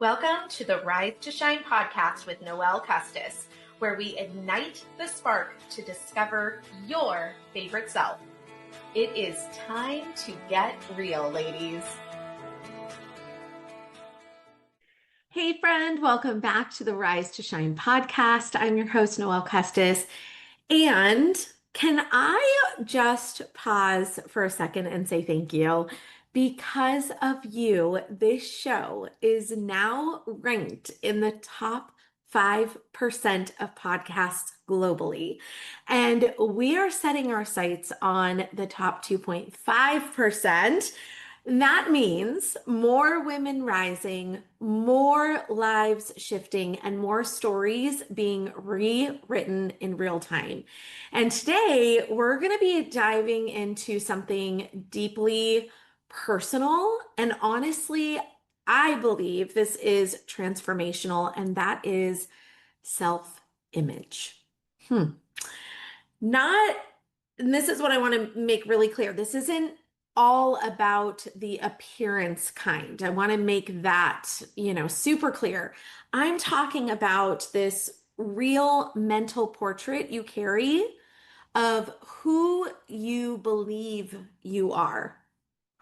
Welcome to the Rise to Shine podcast with Noelle Kustas, where we ignite the spark to discover your favorite self. It is time to get real, ladies. Hey friend, welcome back to the Rise to Shine podcast. I'm your host, Noelle Kustas. And can I just pause for a second and say thank you? Because of you, this show is now ranked in the top 5% of podcasts globally. And we are setting our sights on the top 2.5%. That means more women rising, more lives shifting, and more stories being rewritten in real time. And today we're going to be diving into something deeply personal. And honestly, I believe this is transformational, and that is self-image. Not, and this is what I want to make really clear. This isn't all about the appearance kind. I want to make that, super clear. I'm talking about this real mental portrait you carry of who you believe you are,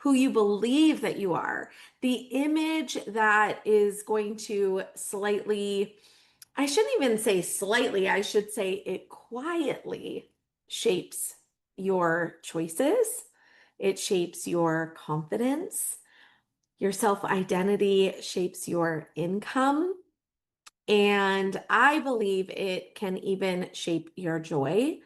who you believe that you are, the image that is going to slightly, I shouldn't even say slightly, I should say it quietly shapes your choices. It shapes your confidence. Your self-identity shapes your income. And I believe it can even shape your joy,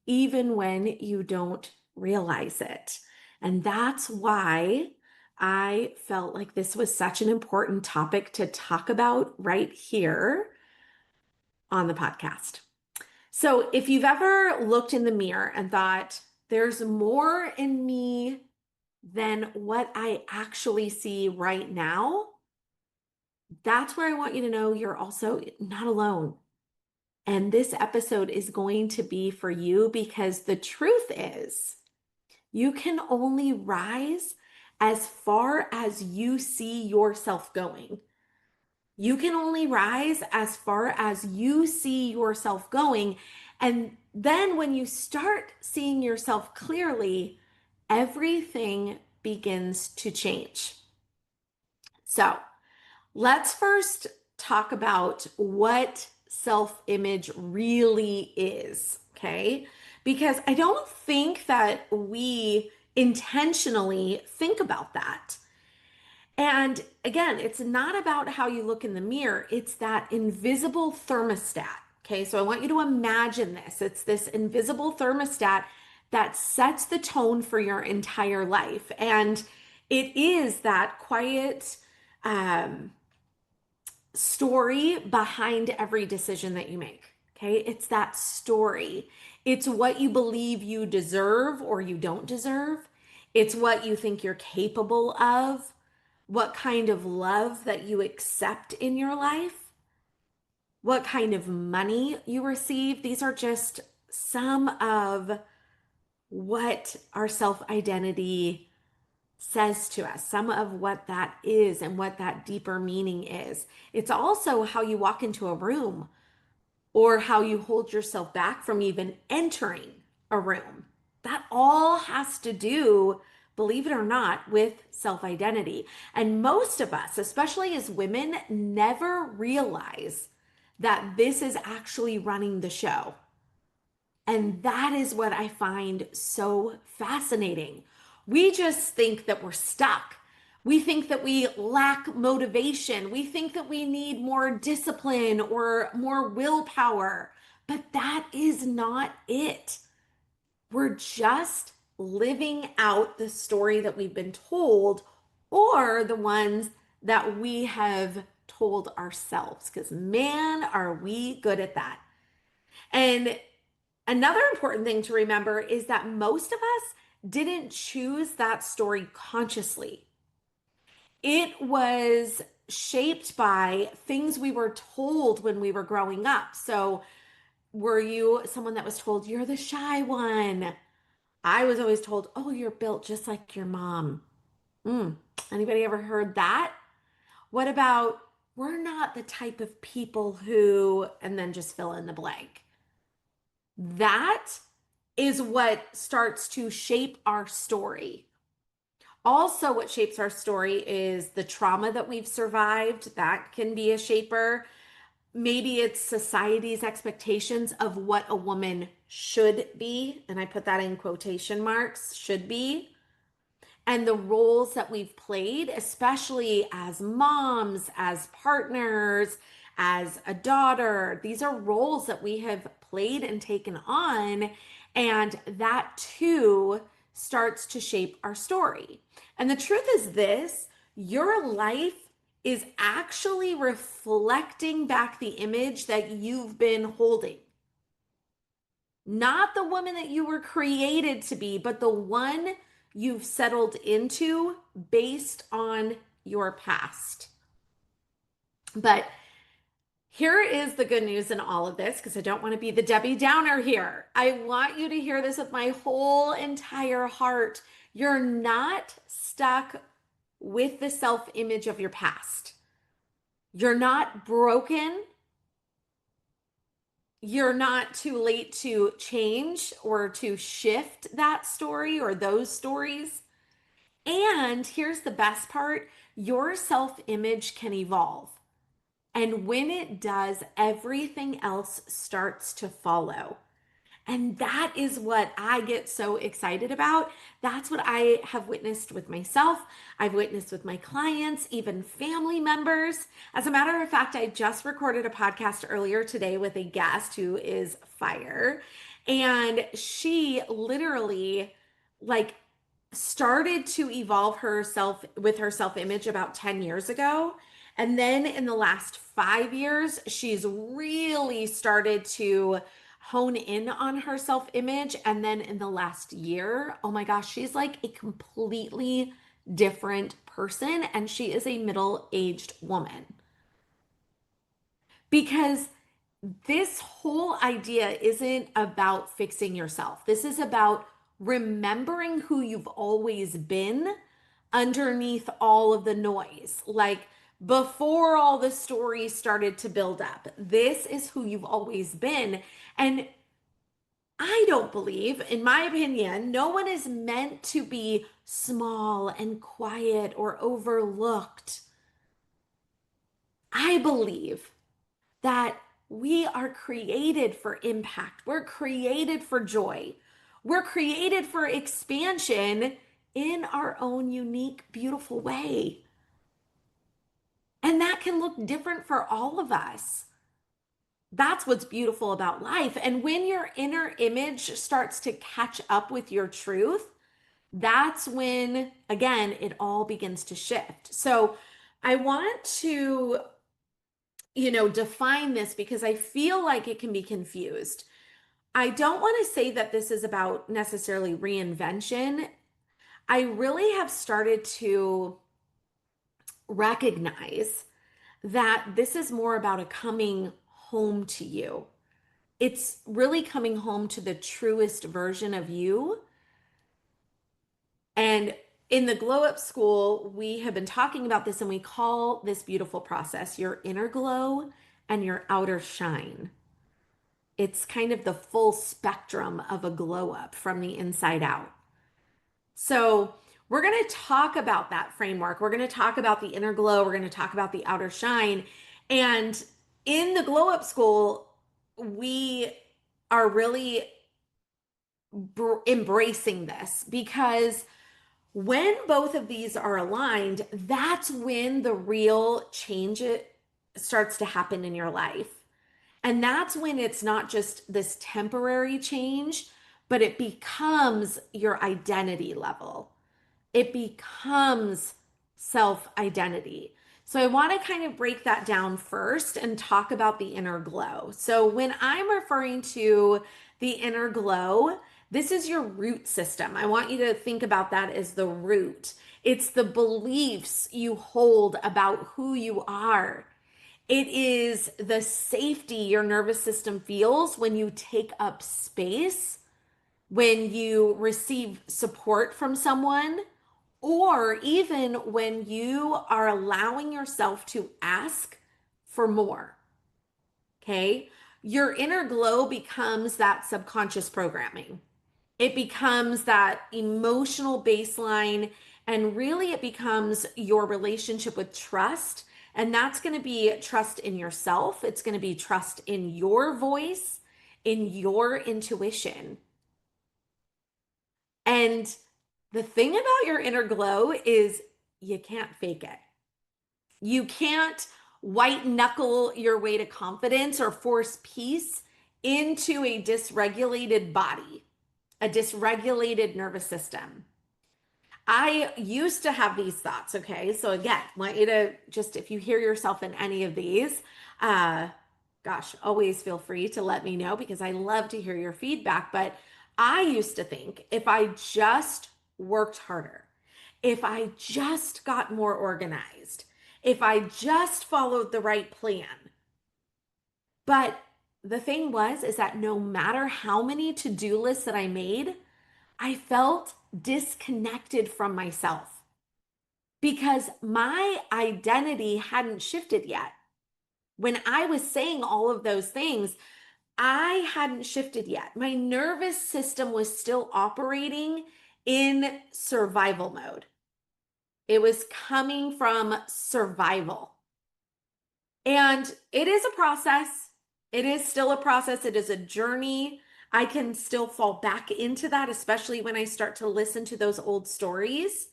even when you don't realize it. And that's why I felt like this was such an important topic to talk about right here on the podcast. So if you've ever looked in the mirror and thought, there's more in me than what I actually see right now, that's where I want you to know you're also not alone. And this episode is going to be for you because the truth is, you can only rise as far as you see yourself going. You can only rise as far as you see yourself going. And then when you start seeing yourself clearly, everything begins to change. So let's first talk about what self-image really is, okay? Because I don't think that we intentionally think about that. And again, it's not about how you look in the mirror, it's that invisible thermostat. Okay, so I want you to imagine this. It's this invisible thermostat that sets the tone for your entire life. And it is that quiet story behind every decision that you make. Okay, it's that story. It's what you believe you deserve or you don't deserve. It's what you think you're capable of, what kind of love that you accept in your life, what kind of money you receive. These are just some of what our self-identity says to us, some of what that is and what that deeper meaning is. It's also how you walk into a room or how you hold yourself back from even entering a room. That all has to do, believe it or not, with self-identity. And most of us, especially as women, never realize that this is actually running the show. And that is what I find so fascinating. We just think that we're stuck. We think that we lack motivation. We think that we need more discipline or more willpower. But that is not it. We're just living out the story that we've been told or the ones that we have told ourselves. Because man, are we good at that. And another important thing to remember is that most of us didn't choose that story consciously. It was shaped by things we were told when we were growing up. So, were you someone that was told you're the shy one? I was always told, oh, you're built just like your mom. Mm. Anybody ever heard that? What about we're not the type of people who, and then just fill in the blank. That is what starts to shape our story. Also, what shapes our story is the trauma that we've survived. That can be a shaper. Maybe it's society's expectations of what a woman should be. And I put that in quotation marks, should be, and the roles that we've played, especially as moms, as partners, as a daughter. These are roles that we have played and taken on, and that too starts to shape our story. And the truth is this, your life is actually reflecting back the image that you've been holding. Not the woman that you were created to be, but the one you've settled into based on your past. But here is the good news in all of this, because I don't want to be the Debbie Downer here. I want you to hear this with my whole entire heart. You're not stuck with the self image of your past. You're not broken. You're not too late to change or to shift that story or those stories. And here's the best part, your self image can evolve. And when it does, everything else starts to follow. And that is what I get so excited about. That's what I have witnessed with myself. I've witnessed with my clients, even family members. As a matter of fact, I just recorded a podcast earlier today with a guest who is fire. And she literally, like, started to evolve herself with her self image about 10 years ago. And then in the last 5 years, she's really started to hone in on her self image. And then in the last year, oh my gosh, she's like a completely different person. And she is a middle aged woman. Because this whole idea isn't about fixing yourself. This is about remembering who you've always been underneath all of the noise. Like before all the stories started to build up, this is who you've always been. And I don't believe, in my opinion, no one is meant to be small and quiet or overlooked. I believe that we are created for impact. We're created for joy. We're created for expansion in our own unique, beautiful way. And that can look different for all of us. That's what's beautiful about life. And when your inner image starts to catch up with your truth, that's when, again, it all begins to shift. So I want to define this because I feel like it can be confused. I don't want to say that this is about necessarily reinvention. I really have started to recognize that this is more about a coming home to you. It's really coming home to the truest version of you. And in the Glow Up School, we have been talking about this and we call this beautiful process your inner glow and your outer shine. It's kind of the full spectrum of a glow up from the inside out. So, we're going to talk about that framework. We're going to talk about the inner glow. We're going to talk about the outer shine. And in the Glow Up School, we are really embracing this because when both of these are aligned, that's when the real change starts to happen in your life. And that's when it's not just this temporary change, but it becomes your identity level. It becomes self identity. So I want to kind of break that down first and talk about the inner glow. So when I'm referring to the inner glow, this is your root system. I want you to think about that as the root. It's the beliefs you hold about who you are. It is the safety your nervous system feels when you take up space, when you receive support from someone, or even when you are allowing yourself to ask for more. Okay. Your inner glow becomes that subconscious programming. It becomes that emotional baseline, and really it becomes your relationship with trust. And that's going to be trust in yourself. It's going to be trust in your voice, in your intuition. And the thing about your inner glow is you can't fake it. You can't white knuckle your way to confidence or force peace into a dysregulated body, a dysregulated nervous system. I used to have these thoughts. Okay. So again, want you to just, if you hear yourself in any of these, uh, gosh, always feel free to let me know because I love to hear your feedback. But I used to think if I just worked harder, if I just got more organized, if I just followed the right plan. But the thing is that no matter how many to-do lists that I made, I felt disconnected from myself because my identity hadn't shifted yet. When I was saying all of those things, I hadn't shifted yet. My nervous system was still operating in survival mode. It was coming from survival. And it is a process. It is still a process. It is a journey. I can still fall back into that, especially when I start to listen to those old stories.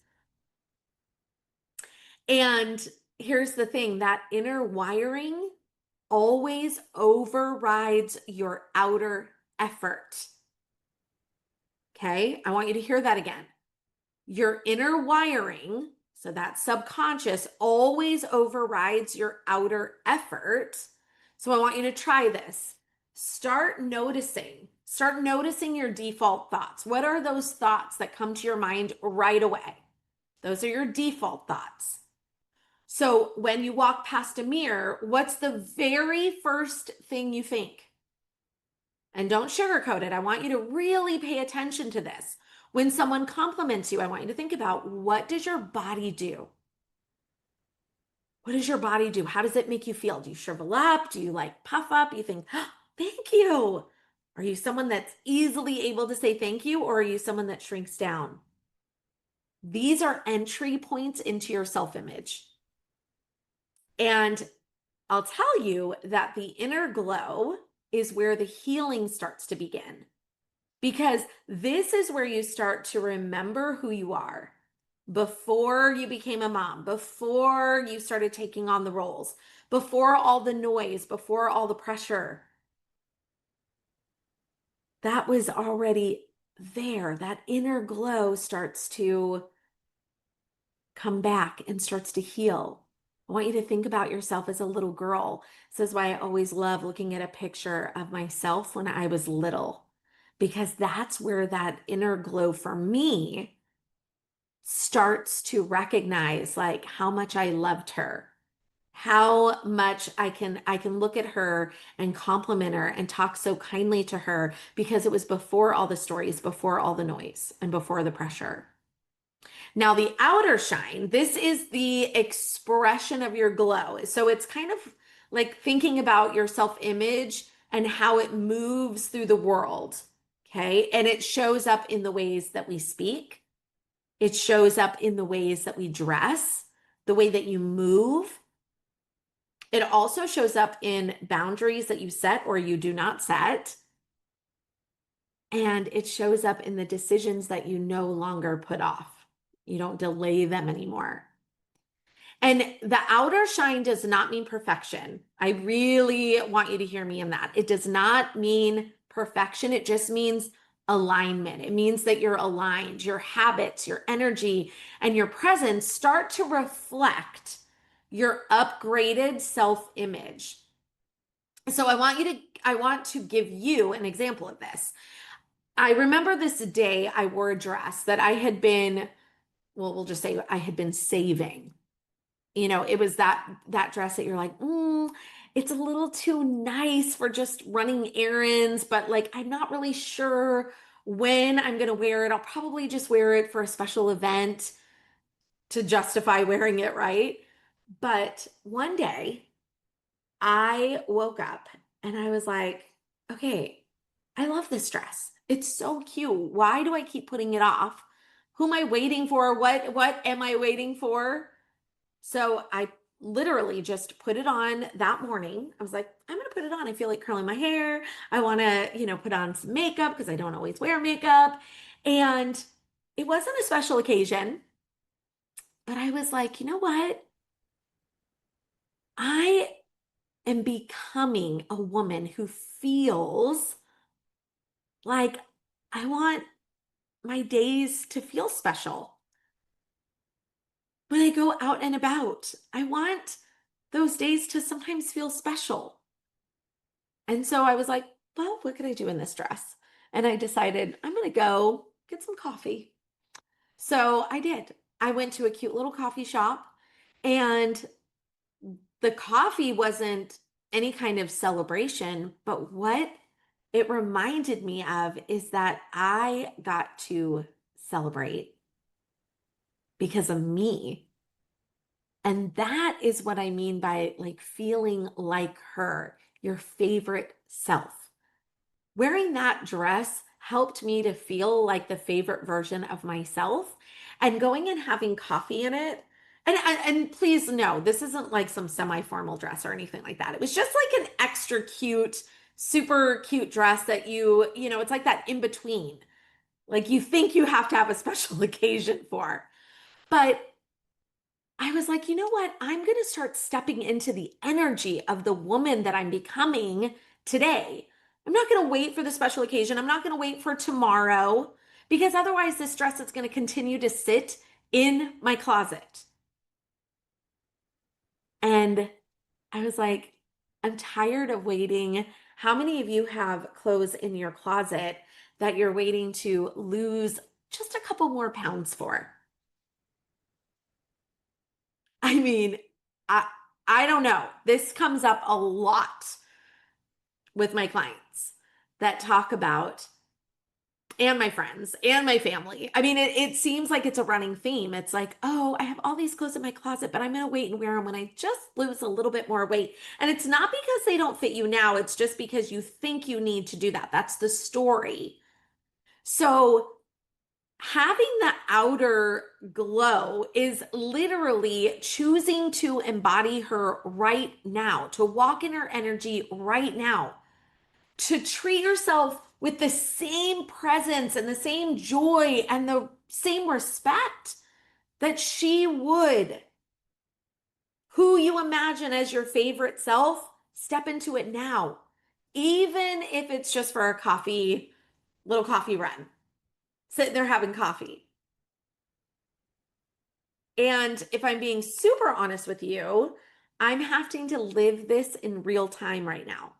And here's the thing, that inner wiring always overrides your outer effort. Okay, I want you to hear that again. Your inner wiring, so that subconscious, always overrides your outer effort. So I want you to try this. Start noticing your default thoughts. What are those thoughts that come to your mind right away? Those are your default thoughts. So when you walk past a mirror, what's the very first thing you think? And don't sugarcoat it. I want you to really pay attention to this. When someone compliments you, I want you to think about, what does your body do? What does your body do? How does it make you feel? Do you shrivel up? Do you like puff up? You think, oh, thank you. Are you someone that's easily able to say thank you, or are you someone that shrinks down? These are entry points into your self-image. And I'll tell you that the inner glow is where the healing starts to begin, because this is where you start to remember who you are before you became a mom, before you started taking on the roles, before all the noise, before all the pressure. That was already there. That inner glow starts to come back and starts to heal. I want you to think about yourself as a little girl. This is why I always love looking at a picture of myself when I was little, because that's where that inner glow for me starts to recognize like how much I loved her, how much I can look at her and compliment her and talk so kindly to her, because it was before all the stories, before all the noise, and before the pressure. Now, the outer shine, this is the expression of your glow. So it's kind of like thinking about your self-image and how it moves through the world. Okay. And it shows up in the ways that we speak. It shows up in the ways that we dress, the way that you move. It also shows up in boundaries that you set or you do not set. And it shows up in the decisions that you no longer put off. You don't delay them anymore. And the outer shine does not mean perfection. I really want you to hear me in that. It does not mean perfection. It just means alignment. It means that you're aligned. Your habits, your energy, and your presence start to reflect your upgraded self-image. So I want to give you an example of this. I remember this day I wore a dress that I had been, well, we'll just say I had been saving. You know, it was that dress that you're like, it's a little too nice for just running errands, but like I'm not really sure when I'm gonna wear it. I'll probably just wear it for a special event to justify wearing it, right? But one day I woke up and I was like, okay, I love this dress. It's so cute. Why do I keep putting it off? Who am I waiting for? What am I waiting for? So I literally just put it on that morning. I was like, I'm gonna put it on. I feel like curling my hair. I want to, put on some makeup because I don't always wear makeup. And it wasn't a special occasion, but I was like, you know what? I am becoming a woman who feels like I want my days to feel special when I go out and about. I want those days to sometimes feel special. And so I was like, well, what could I do in this dress? And I decided I'm going to go get some coffee. So I did. I went to a cute little coffee shop, and the coffee wasn't any kind of celebration, but what it reminded me of is that I got to celebrate because of me. And that is what I mean by like feeling like her, your favorite self. Wearing that dress helped me to feel like the favorite version of myself, and going and having coffee in it. And please no, this isn't like some semi-formal dress or anything like that. It was just like an extra cute, super cute dress that it's like that in between. Like you think you have to have a special occasion for. But I was like, you know what? I'm going to start stepping into the energy of the woman that I'm becoming today. I'm not going to wait for the special occasion. I'm not going to wait for tomorrow, because otherwise this dress is going to continue to sit in my closet. And I was like, I'm tired of waiting. How many of you have clothes in your closet that you're waiting to lose just a couple more pounds for? I mean, I I don't know. This comes up a lot with my clients that talk about, and my friends and my family. I mean, it seems like it's a running theme. It's like, oh, I have all these clothes in my closet, but I'm going to wait and wear them when I just lose a little bit more weight. And it's not because they don't fit you now. It's just because you think you need to do that. That's the story. So having the outer glow is literally choosing to embody her right now, to walk in her energy right now, to treat yourself with the same presence and the same joy and the same respect that she would. Who you imagine as your favorite self, step into it now. Even if it's just for a little coffee run, sitting there having coffee. And if I'm being super honest with you, I'm having to live this in real time right now,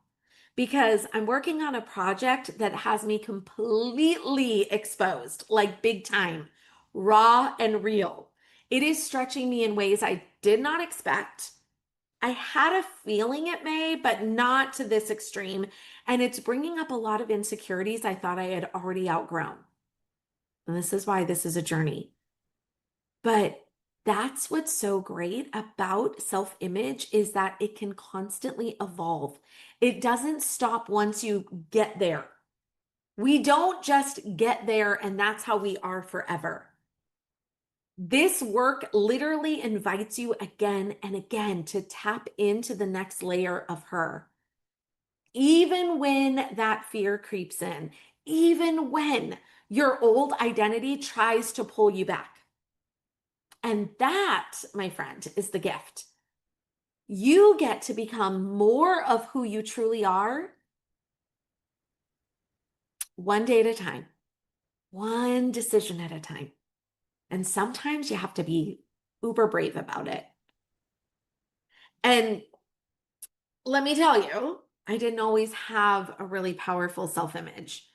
because I'm working on a project that has me completely exposed, like big time, raw and real. It is stretching me in ways I did not expect. I had a feeling it may, but not to this extreme. And it's bringing up a lot of insecurities I thought I had already outgrown. And this is why this is a journey. But that's what's so great about self-image, is that it can constantly evolve. It doesn't stop once you get there. We don't just get there and that's how we are forever. This work literally invites you again and again to tap into the next layer of her. Even when that fear creeps in, even when your old identity tries to pull you back. And that, my friend, is the gift. You get to become more of who you truly are, one day at a time, one decision at a time. And sometimes you have to be uber brave about it. And let me tell you, I didn't always have a really powerful self-image.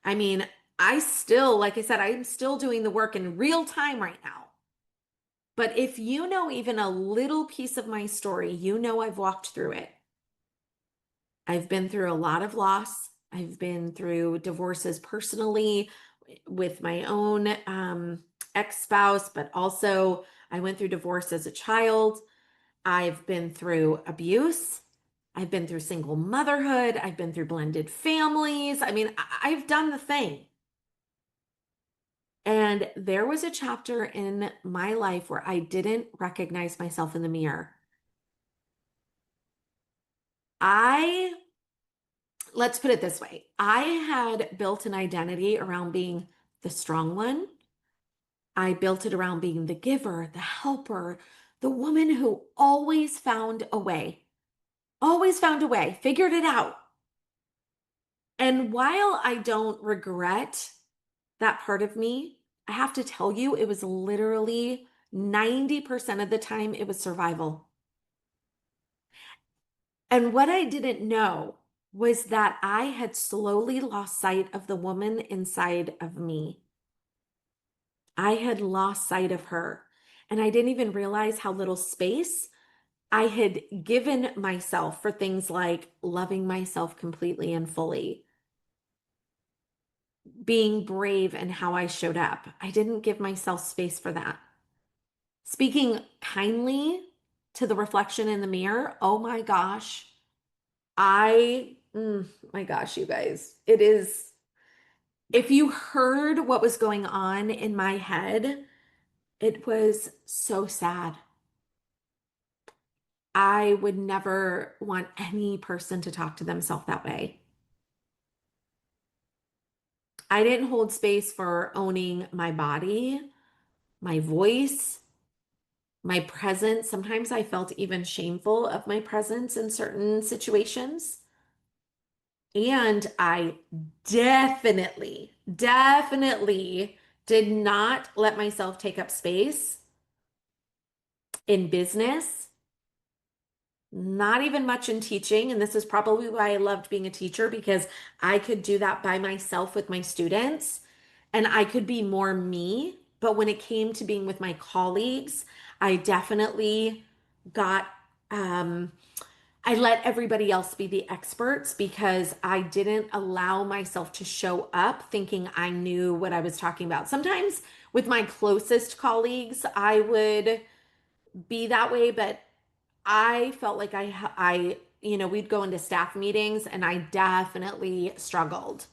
I mean, I still, like I said, I'm still doing the work in real time right now. But if you know even a little piece of my story, you know I've walked through it. I've been through a lot of loss. I've been through divorces personally with my own ex-spouse, but also I went through divorce as a child. I've been through abuse. I've been through single motherhood. I've been through blended families. I mean, I've done the thing. And there was a chapter in my life where I didn't recognize myself in the mirror. I, let's put it this way, I had built an identity around being the strong one. I built it around being the giver, the helper, the woman who always found a way, figured it out. And while I don't regret that part of me, I have to tell you, it was literally 90% of the time, it was survival. And what I didn't know was that I had slowly lost sight of the woman inside of me. I had lost sight of her. And I didn't even realize how little space I had given myself for things like loving myself completely and fully, being brave in how I showed up. I didn't give myself space for that. Speaking kindly to the reflection in the mirror. Oh my gosh. My gosh, you guys, it is, if you heard what was going on in my head, it was so sad. I would never want any person to talk to themselves that way. I didn't hold space for owning my body, my voice, my presence. Sometimes I felt even shameful of my presence in certain situations. And I definitely did not let myself take up space in business, not even much in teaching. And this is probably why I loved being a teacher, because I could do that by myself with my students and I could be more me. But when it came to being with my colleagues, I definitely got, I let everybody else be the experts because I didn't allow myself to show up thinking I knew what I was talking about. Sometimes with my closest colleagues, I would be that way, but I felt like we'd go into staff meetings and I definitely struggled.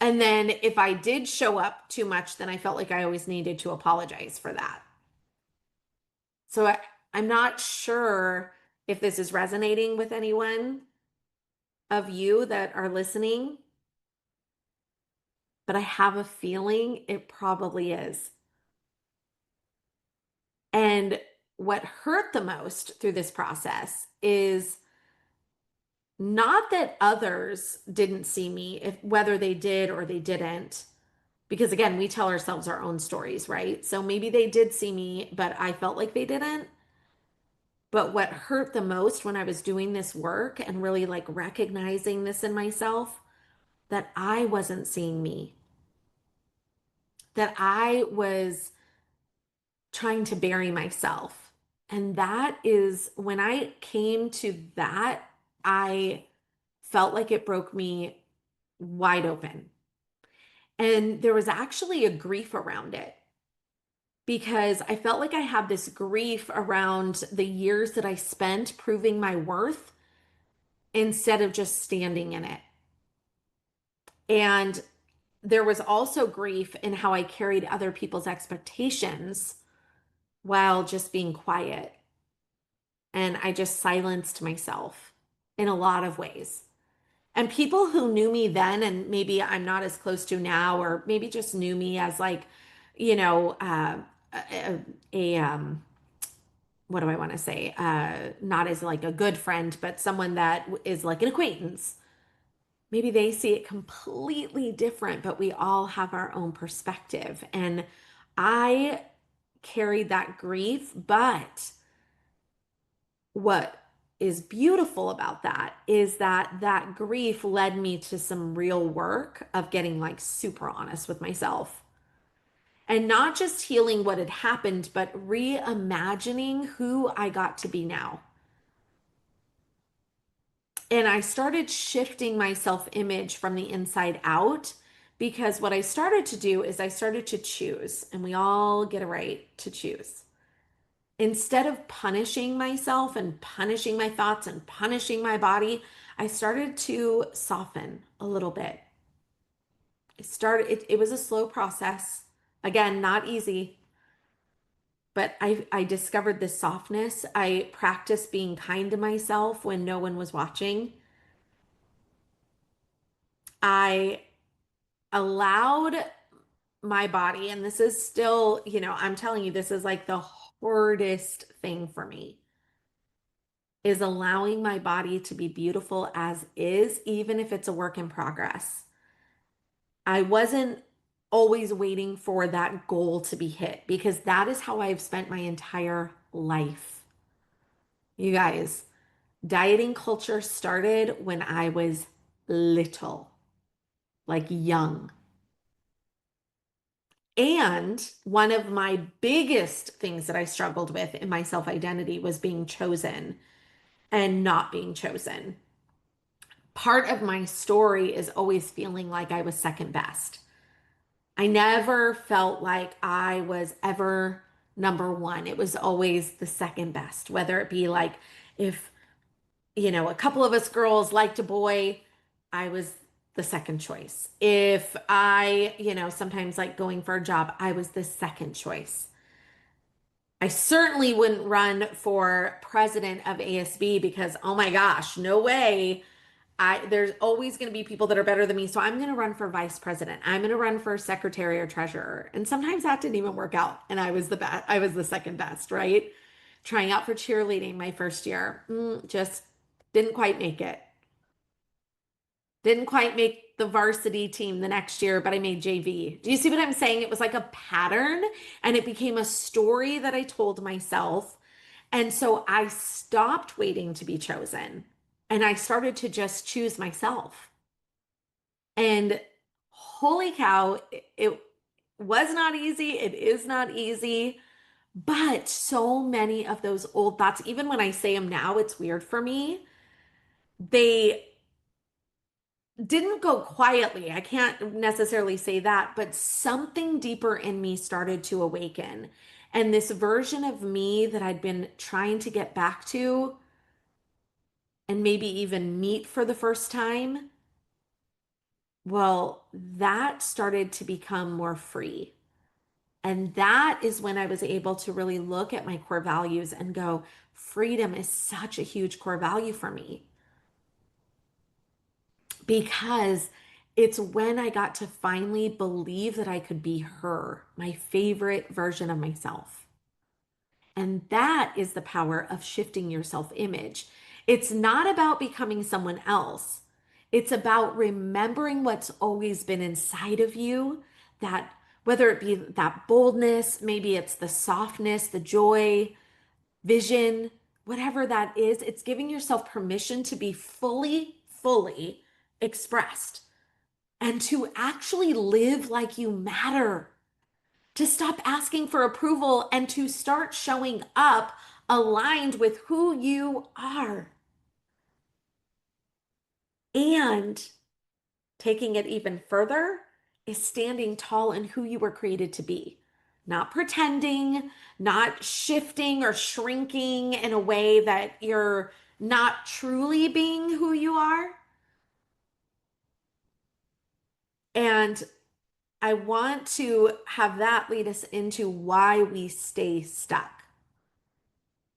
And then if I did show up too much, then I felt like I always needed to apologize for that. So I'm not sure if this is resonating with anyone of you that are listening, but I have a feeling it probably is. And what hurt the most through this process is not that others didn't see me, if whether they did or they didn't, because again, we tell ourselves our own stories, right? So maybe they did see me, but I felt like they didn't. But what hurt the most when I was doing this work and really like recognizing this in myself, that I wasn't seeing me, that I was trying to bury myself. And that is when I came to that, I felt like it broke me wide open. And there was actually a grief around it because I felt like I had this grief around the years that I spent proving my worth instead of just standing in it. And there was also grief in how I carried other people's expectations while just being quiet. And I just silenced myself in a lot of ways. And people who knew me then, and maybe I'm not as close to now, or maybe just knew me as like, you know, what do I want to say? Not as like a good friend, but someone that is like an acquaintance. Maybe they see it completely different, but we all have our own perspective. And I carried that grief, but what is beautiful about that is that that grief led me to some real work of getting like super honest with myself and not just healing what had happened, but reimagining who I got to be now. And I started shifting my self image from the inside out because what I started to do is I started to choose, and we all get a right to choose. Instead of punishing myself and punishing my thoughts and punishing my body, I started to soften a little bit. It was a slow process. Again, not easy, but I discovered this softness. I practiced being kind to myself when no one was watching. I allowed my body, and this is still, I'm telling you, this is like the hardest thing for me, is allowing my body to be beautiful as is, even if it's a work in progress. I wasn't always waiting for that goal to be hit because that is how I've spent my entire life. You guys, dieting culture started when I was little, like young. And one of my biggest things that I struggled with in my self identity was being chosen and not being chosen. Part of my story is always feeling like I was second best. I never felt like I was ever number one. It was always the second best, whether it be like if, a couple of us girls liked a boy, I was the second choice. If I, sometimes like going for a job, I was the second choice. I certainly wouldn't run for president of ASB because, oh my gosh, no way. There's always going to be people that are better than me. So I'm going to run for vice president. I'm going to run for secretary or treasurer. And sometimes that didn't even work out. And I was the best. I was the second best, right? Trying out for cheerleading my first year. Just didn't quite make it. Didn't quite make the varsity team the next year, but I made JV. Do you see what I'm saying? It was like a pattern and it became a story that I told myself. And so I stopped waiting to be chosen and I started to just choose myself. And holy cow, it was not easy. It is not easy. But so many of those old thoughts, even when I say them now, it's weird for me. They didn't go quietly. I can't necessarily say that, but something deeper in me started to awaken. And this version of me that I'd been trying to get back to and maybe even meet for the first time, well, that started to become more free. And that is when I was able to really look at my core values and go, freedom is such a huge core value for me because it's when I got to finally believe that I could be her, my favorite version of myself. And that is the power of shifting your self image. It's not about becoming someone else, it's about remembering what's always been inside of you, that whether it be that boldness, maybe it's the softness, the joy, vision, whatever that is, it's giving yourself permission to be fully expressed and to actually live like you matter, to stop asking for approval and to start showing up aligned with who you are. And taking it even further is standing tall in who you were created to be. Not pretending, not shifting or shrinking in a way that you're not truly being who you are. And I want to have that lead us into why we stay stuck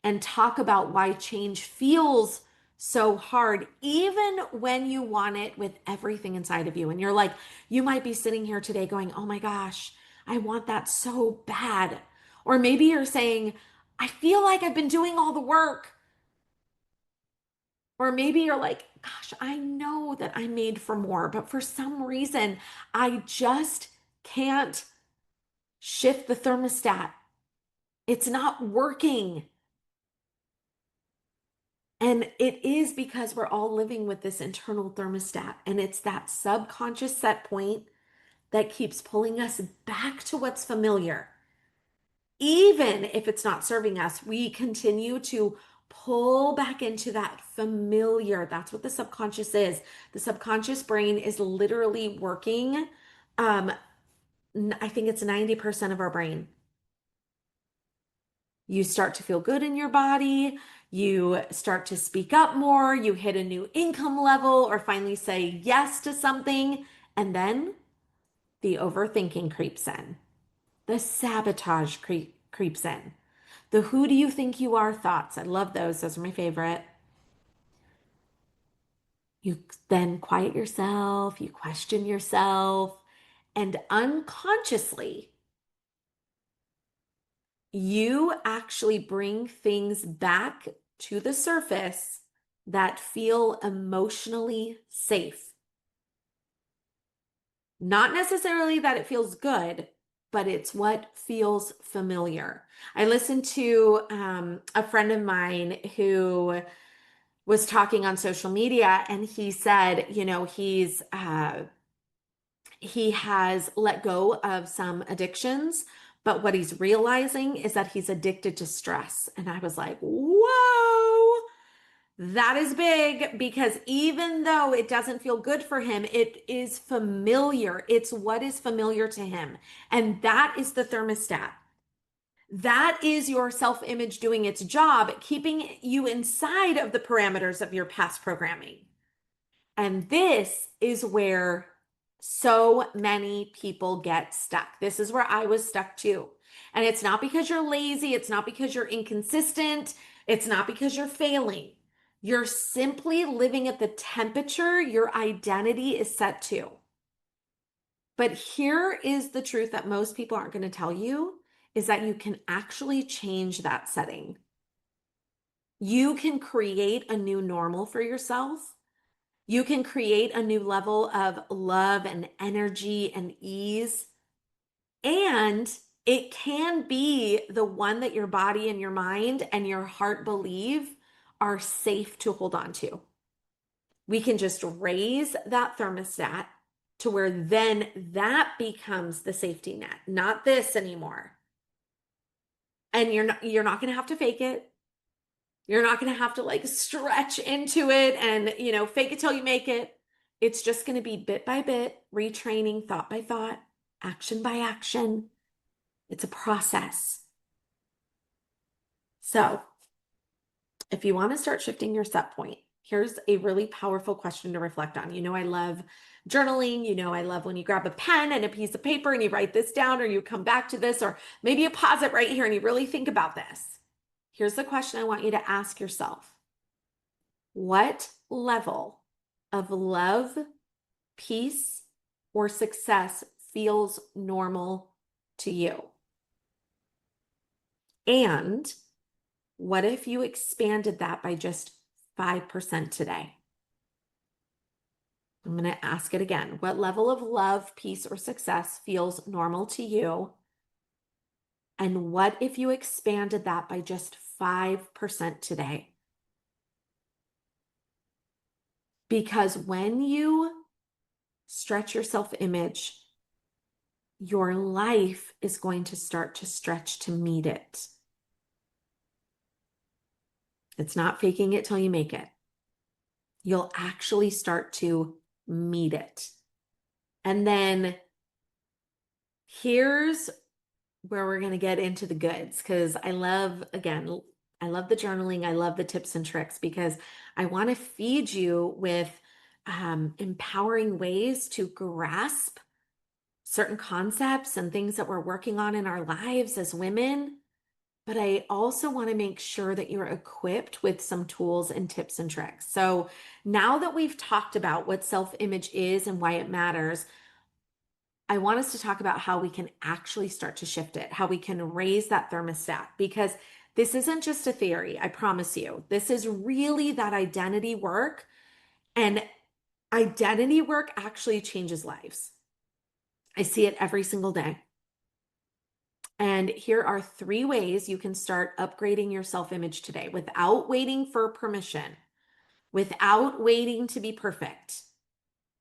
and talk about why change feels so hard, even when you want it with everything inside of you. And you're like, you might be sitting here today going, oh my gosh, I want that so bad. Or maybe you're saying, I feel like I've been doing all the work. Or maybe you're like, gosh, I know that I'm made for more, but for some reason, I just can't shift the thermostat. It's not working. And it is because we're all living with this internal thermostat, and it's that subconscious set point that keeps pulling us back to what's familiar. Even if it's not serving us, we continue to pull back into that familiar. That's what the subconscious is. The subconscious brain is literally working. I think it's 90% of our brain. You start to feel good in your body. You start to speak up more. You hit a new income level or finally say yes to something. And then the overthinking creeps in. The sabotage creeps in. The who do you think you are thoughts. I love those. Those are my favorite. You then quiet yourself, you question yourself, and unconsciously, you actually bring things back to the surface that feel emotionally safe. Not necessarily that it feels good, but it's what feels familiar. I listened to a friend of mine who was talking on social media, and he said, he has let go of some addictions, but what he's realizing is that he's addicted to stress. And I was like, whoa, that is big, because even though it doesn't feel good for him, it is familiar. It's what is familiar to him. And that is the thermostat. That is your self image doing its job, keeping you inside of the parameters of your past programming. And this is where so many people get stuck. This is where I was stuck too. And it's not because you're lazy, it's not because you're inconsistent, it's not because you're failing. You're simply living at the temperature your identity is set to. But here is the truth that most people aren't going to tell you is that you can actually change that setting. You can create a new normal for yourself. You can create a new level of love and energy and ease. And it can be the one that your body and your mind and your heart believe are safe to hold on to. We can just raise that thermostat to where then that becomes the safety net, not this anymore. And you're not going to have to fake it. You're not going to have to like stretch into it and, fake it till you make it. It's just going to be bit by bit, retraining, thought by thought, action by action. It's a process. So, if you want to start shifting your set point, here's a really powerful question to reflect on. I love journaling. I love when you grab a pen and a piece of paper and you write this down, or you come back to this, or maybe you pause it right here and you really think about this. Here's the question I want you to ask yourself. What level of love, peace, or success feels normal to you? And what if you expanded that by just 5% today? I'm going to ask it again. What level of love, peace, or success feels normal to you? And what if you expanded that by just 5% today? Because when you stretch your self-image, your life is going to start to stretch to meet it. It's not faking it till you make it. You'll actually start to meet it. And then here's where we're going to get into the goods, because I love the journaling. I love the tips and tricks, because I want to feed you with empowering ways to grasp certain concepts and things that we're working on in our lives as women. But I also want to make sure that you're equipped with some tools and tips and tricks. So now that we've talked about what self-image is and why it matters, I want us to talk about how we can actually start to shift it, how we can raise that thermostat, because this isn't just a theory, I promise you. This is really that identity work, and identity work actually changes lives. I see it every single day. And here are 3 ways you can start upgrading your self-image today without waiting for permission, without waiting to be perfect.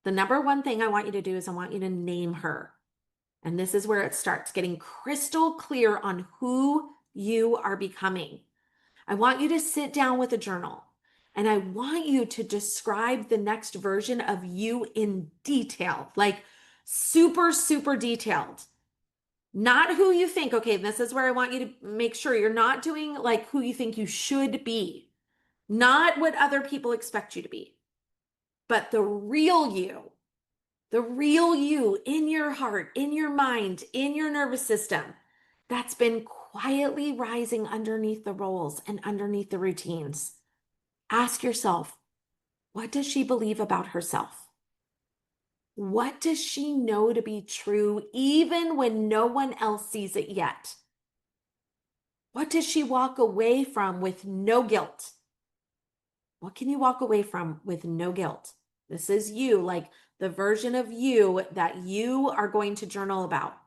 The number one thing I want you to do is I want you to name her. And this is where it starts, getting crystal clear on who you are becoming. I want you to sit down with a journal, and I want you to describe the next version of you in detail, like super, super detailed. Not who you think. Okay, this is where I want you to make sure you're not doing like who you think you should be, not what other people expect you to be, but the real you in your heart, in your mind, in your nervous system that's been quietly rising underneath the roles and underneath the routines. Ask yourself, what does she believe about herself? What does she know to be true even when no one else sees it yet? What does she walk away from with no guilt? What can you walk away from with no guilt? This is you, like the version of you that you are going to journal about.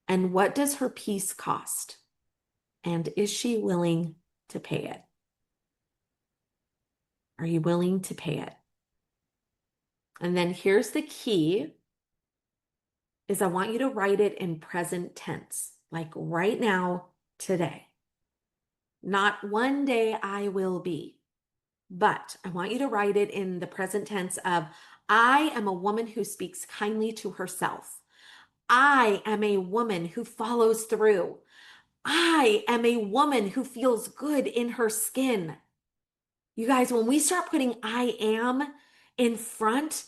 And what does her peace cost? And is she willing to pay it? Are you willing to pay it? And then here's the key is I want you to write it in present tense, like right now, today. Not one day I will be, but I want you to write it in the present tense of I am a woman who speaks kindly to herself. I am a woman who follows through. I am a woman who feels good in her skin. You guys, when we start putting I am in front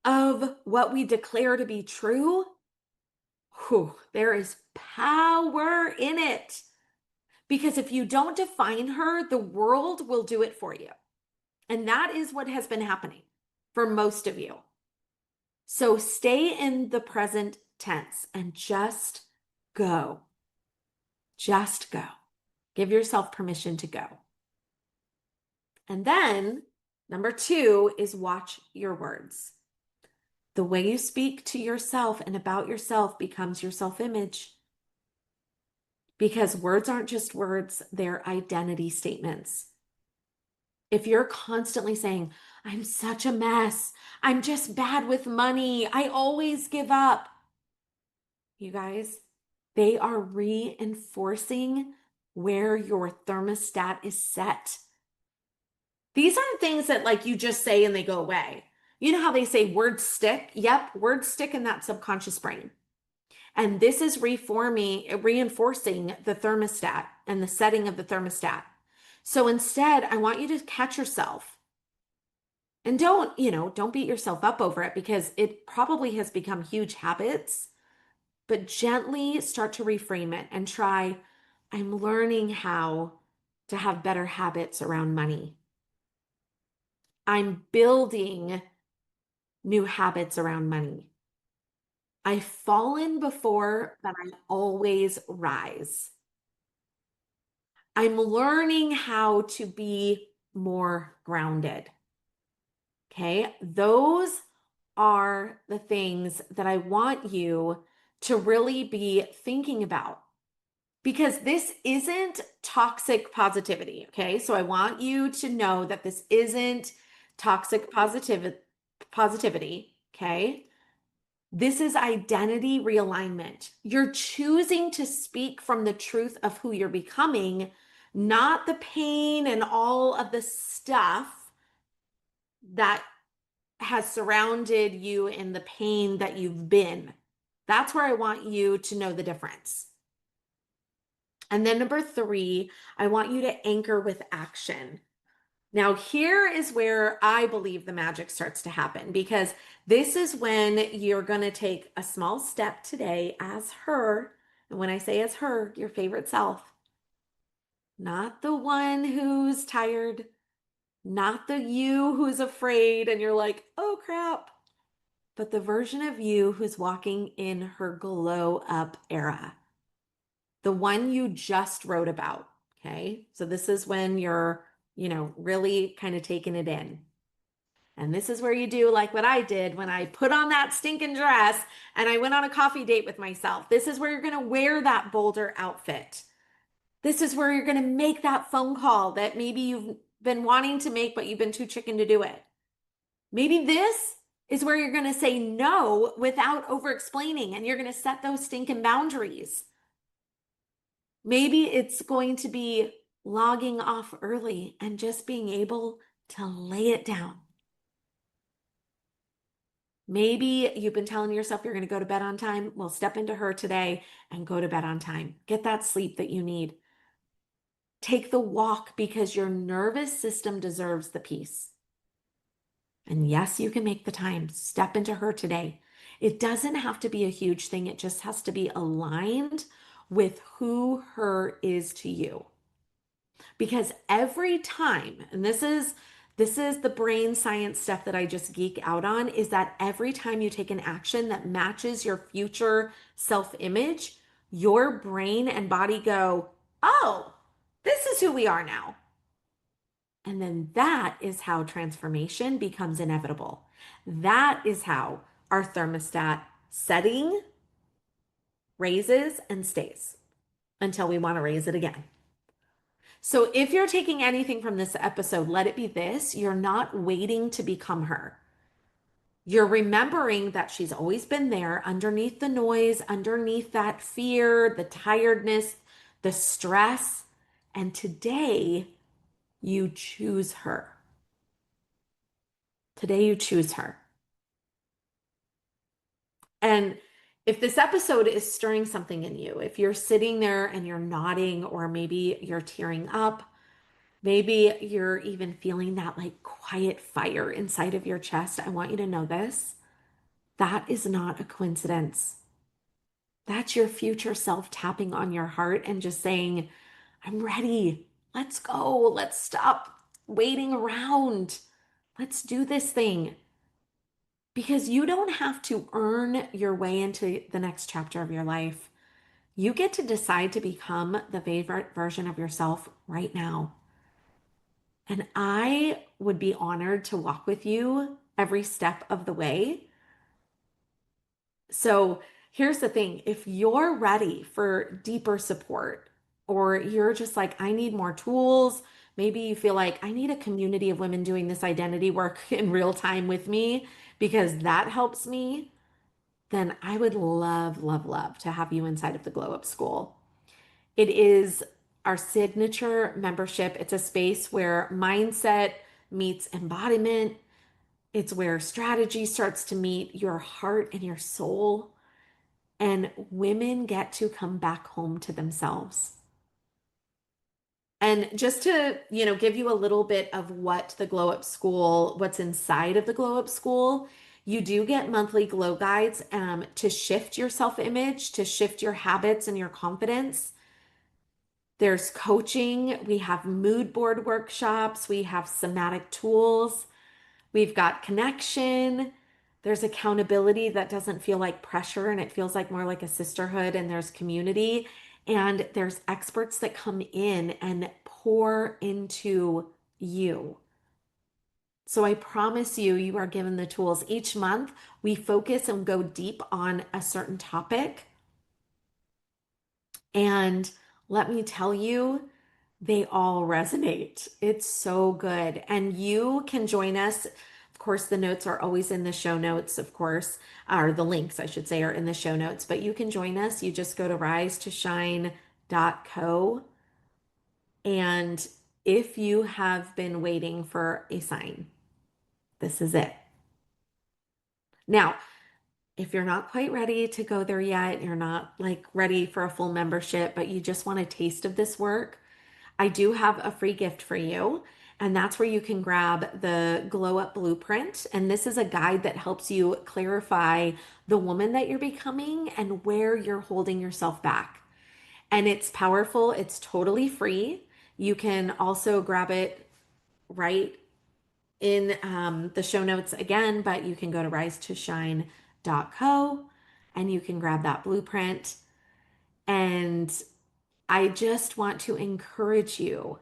of what we declare to be true, whew, there is power in it. Because if you don't define her, the world will do it for you. And that is what has been happening for most of you. So stay in the present tense and just go. Just go. Give yourself permission to go. And then number 2 is watch your words. The way you speak to yourself and about yourself becomes your self-image. Because words aren't just words, they're identity statements. If you're constantly saying, I'm such a mess, I'm just bad with money, I always give up, you guys, they are reinforcing where your thermostat is set. These aren't things that like you just say and they go away. You know how they say words stick? Yep, words stick in that subconscious brain. And this is reinforcing the thermostat and the setting of the thermostat. So instead, I want you to catch yourself and don't beat yourself up over it because it probably has become huge habits, but gently start to reframe it and try, I'm learning how to have better habits around money. I'm building new habits around money. I've fallen before, but I always rise. I'm learning how to be more grounded. Okay. Those are the things that I want you to really be thinking about because this isn't toxic positivity. Okay. So I want you to know that this isn't toxic positivity. Okay. This is identity realignment. You're choosing to speak from the truth of who you're becoming, not the pain and all of the stuff that has surrounded you and the pain that you've been. That's where I want you to know the difference. And then number 3, I want you to anchor with action. Now, here is where I believe the magic starts to happen because this is when you're going to take a small step today as her. And when I say as her, your favorite self, not the one who's tired, not the you who's afraid and you're like, oh crap, but the version of you who's walking in her glow up era, the one you just wrote about. Okay. So this is when you're, really kind of taking it in. And this is where you do like what I did when I put on that stinking dress and I went on a coffee date with myself. This is where you're going to wear that bolder outfit. This is where you're going to make that phone call that maybe you've been wanting to make, but you've been too chicken to do it. Maybe this is where you're going to say no without over explaining and you're going to set those stinking boundaries. Maybe it's going to be logging off early and just being able to lay it down. Maybe you've been telling yourself you're going to go to bed on time. Well, step into her today and go to bed on time. Get that sleep that you need. Take the walk because your nervous system deserves the peace. And yes, you can make the time. Step into her today. It doesn't have to be a huge thing, it just has to be aligned with who her is to you. Because every time, and this is the brain science stuff that I just geek out on, is that every time you take an action that matches your future self-image, your brain and body go, "Oh, this is who we are now." And then that is how transformation becomes inevitable. That is how our thermostat setting raises and stays until we want to raise it again. So if you're taking anything from this episode, let it be this: you're not waiting to become her. You're remembering that she's always been there underneath the noise, underneath that fear, the tiredness, the stress. And today you choose her. Today you choose her. And if this episode is stirring something in you, if you're sitting there and you're nodding, or maybe you're tearing up, maybe you're even feeling that like quiet fire inside of your chest, I want you to know this. That is not a coincidence. That's your future self tapping on your heart and just saying, "I'm ready. Let's go. Let's stop waiting around. Let's do this thing." Because you don't have to earn your way into the next chapter of your life. You get to decide to become the favorite version of yourself right now. And I would be honored to walk with you every step of the way. So here's the thing: if you're ready for deeper support, or you're just like, "I need more tools," maybe you feel like, "I need a community of women doing this identity work in real time with me because that helps me," then I would love, love, love to have you inside of the Glow Up School. It is our signature membership. It's a space where mindset meets embodiment. It's where strategy starts to meet your heart and your soul. And women get to come back home to themselves. And just to, give you a little bit of what the Glow Up School, what's inside of the Glow Up School, you do get monthly glow guides to shift your self-image, to shift your habits and your confidence. There's coaching, we have mood board workshops, we have somatic tools, we've got connection. There's accountability that doesn't feel like pressure and it feels like more like a sisterhood, and there's community, and there's experts that come in and pour into you. So I promise you, you are given the tools. Each month, we focus and go deep on a certain topic. And let me tell you, they all resonate. It's so good. And you can join us. Of course, the notes are always in the show notes, of course, or the links, I should say, are in the show notes. But you can join us. You just go to risetosshine.co. And if you have been waiting for a sign, this is it. Now, if you're not quite ready to go there yet, you're not like ready for a full membership, but you just want a taste of this work, I do have a free gift for you. And that's where you can grab the Glow Up Blueprint. And this is a guide that helps you clarify the woman that you're becoming and where you're holding yourself back. And it's powerful, it's totally free. You can also grab it right in the show notes again, but you can go to risetosshine.co and you can grab that blueprint. And I just want to encourage you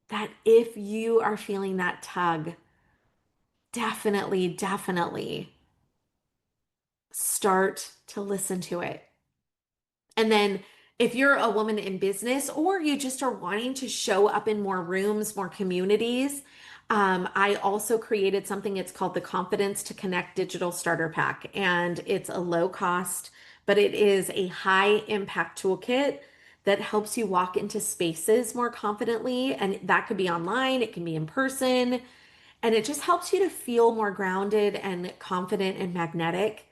that if you are feeling that tug, definitely, definitely start to listen to it. And then if you're a woman in business, or you just are wanting to show up in more rooms, more communities, I also created something. It's called the Confidence to Connect Digital Starter Pack. And it's a low cost, but it is a high impact toolkit that helps you walk into spaces more confidently. And that could be online, it can be in person. And it just helps you to feel more grounded and confident and magnetic.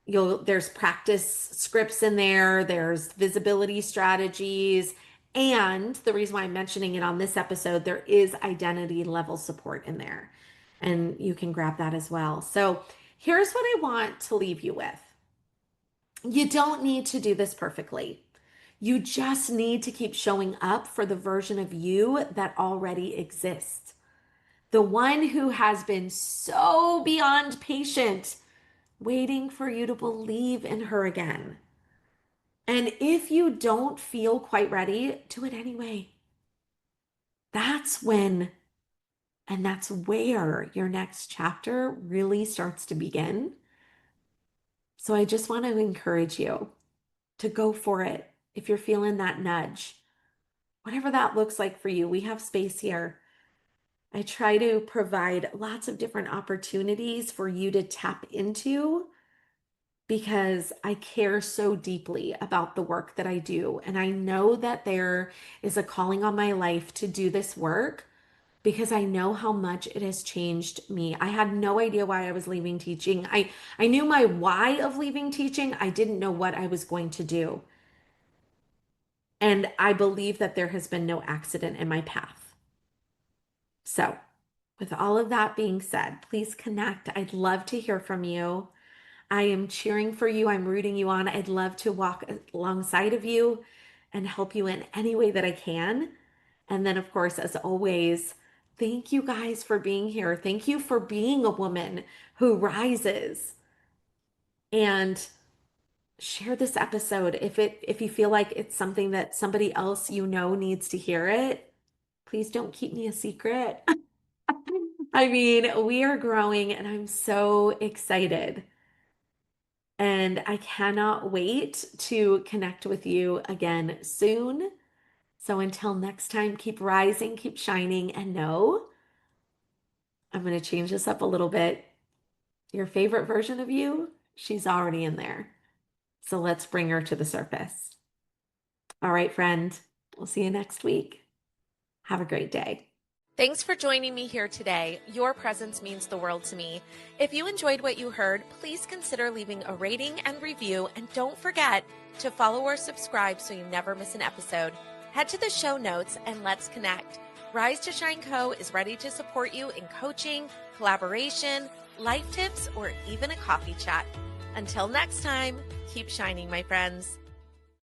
There's practice scripts in there, there's visibility strategies, and the reason why I'm mentioning it on this episode, there is identity level support in there. And you can grab that as well. So here's what I want to leave you with. You don't need to do this perfectly. You just need to keep showing up for the version of you that already exists. The one who has been so beyond patient, waiting for you to believe in her again. And if you don't feel quite ready, do it anyway. That's when, and that's where your next chapter really starts to begin. So I just want to encourage you to go for it. If you're feeling that nudge, whatever that looks like for you, we have space here. I try to provide lots of different opportunities for you to tap into because I care so deeply about the work that I do. And I know that there is a calling on my life to do this work because I know how much it has changed me. I had no idea why I was leaving teaching. I knew my why of leaving teaching. I didn't know what I was going to do. And I believe that there has been no accident in my path. So, with all of that being said, please connect. I'd love to hear from you. I am cheering for you. I'm rooting you on. I'd love to walk alongside of you and help you in any way that I can. And then, of course, as always, thank you guys for being here. Thank you for being a woman who rises. And share this episode if you feel like it's something that somebody else you know needs to hear it. Please don't keep me a secret. I mean, we are growing and I'm so excited. And I cannot wait to connect with you again soon. So until next time, keep rising, keep shining, and know I'm going to change this up a little bit. Your favorite version of you, she's already in there. So let's bring her to the surface. All right, friend, we'll see you next week. Have a great day. Thanks for joining me here today. Your presence means the world to me. If you enjoyed what you heard, please consider leaving a rating and review, and don't forget to follow or subscribe so you never miss an episode. Head to the show notes and let's connect. Rise to Shine Co. is ready to support you in coaching, collaboration, life tips, or even a coffee chat. Until next time, keep shining, my friends.